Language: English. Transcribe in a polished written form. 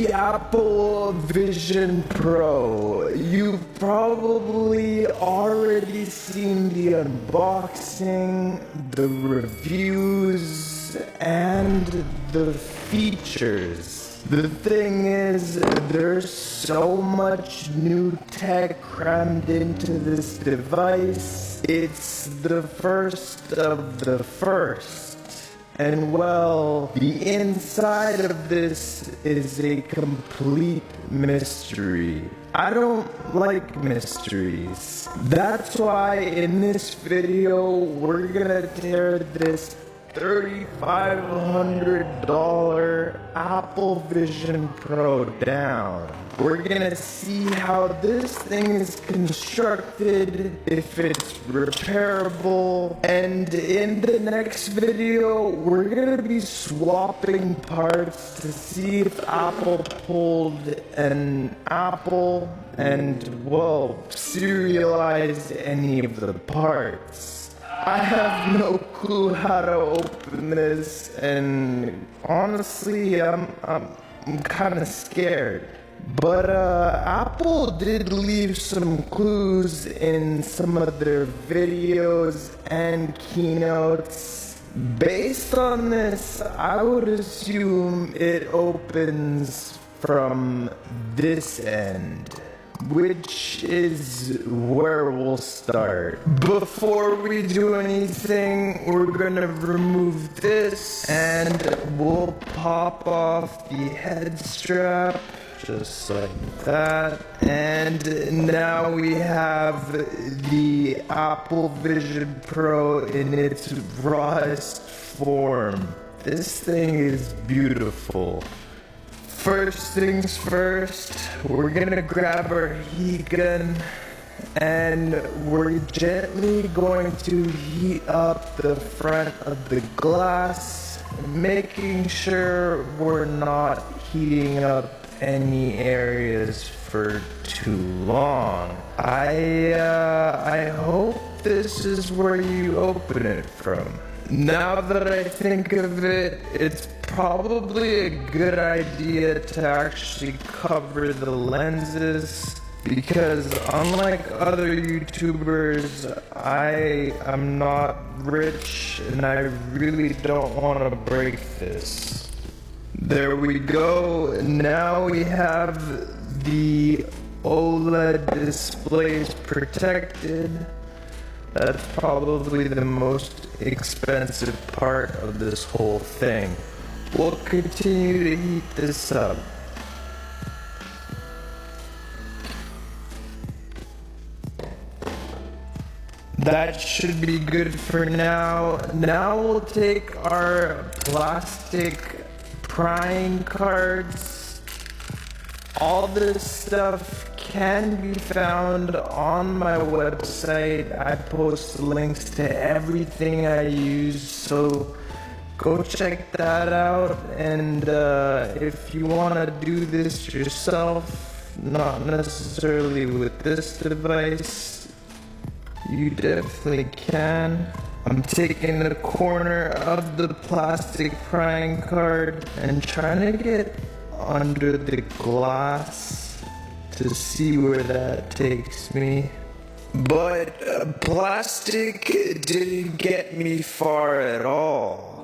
the Apple Vision Pro. You've probably already seen the unboxing, the reviews, and the features. The thing is, there's so much new tech crammed into this device. It's the first of the first. And well, the inside of this is a complete mystery. I don't like mysteries. That's why in this video, we're gonna tear this $3,500 Apple Vision Pro down. We're gonna see how this thing is constructed, if it's repairable, and in the next video, we're gonna be swapping parts to see if Apple pulled an apple and, well, serialized any of the parts. I have no clue how to open this, and honestly, I'm kind of scared. But Apple did leave some clues in some of their videos and keynotes. Based on this, I would assume it opens from this end, which is where we'll start. Before we do anything, we're gonna remove this and we'll pop off the head strap, just like that. And now we have the Apple Vision Pro in its rawest form. This thing is beautiful. First things first, we're gonna grab our heat gun and we're gently going to heat up the front of the glass, making sure we're not heating up any areas for too long. I hope this is where you open it from. Now that I think of it, it's probably a good idea to actually cover the lenses, because unlike other YouTubers, I am not rich and I really don't want to break this. There we go. Now we have the OLED displays protected. That's probably the most expensive part of this whole thing. We'll continue to heat this up. That should be good for now. Now we'll take our plastic prying cards. All this stuff can be found on my website. I post links to everything I use, so go check that out. And if you want to do this yourself, not necessarily with this device, you definitely can. I'm taking the corner of the plastic prying card and trying to get under the glass to see where that takes me. But plastic didn't get me far at all.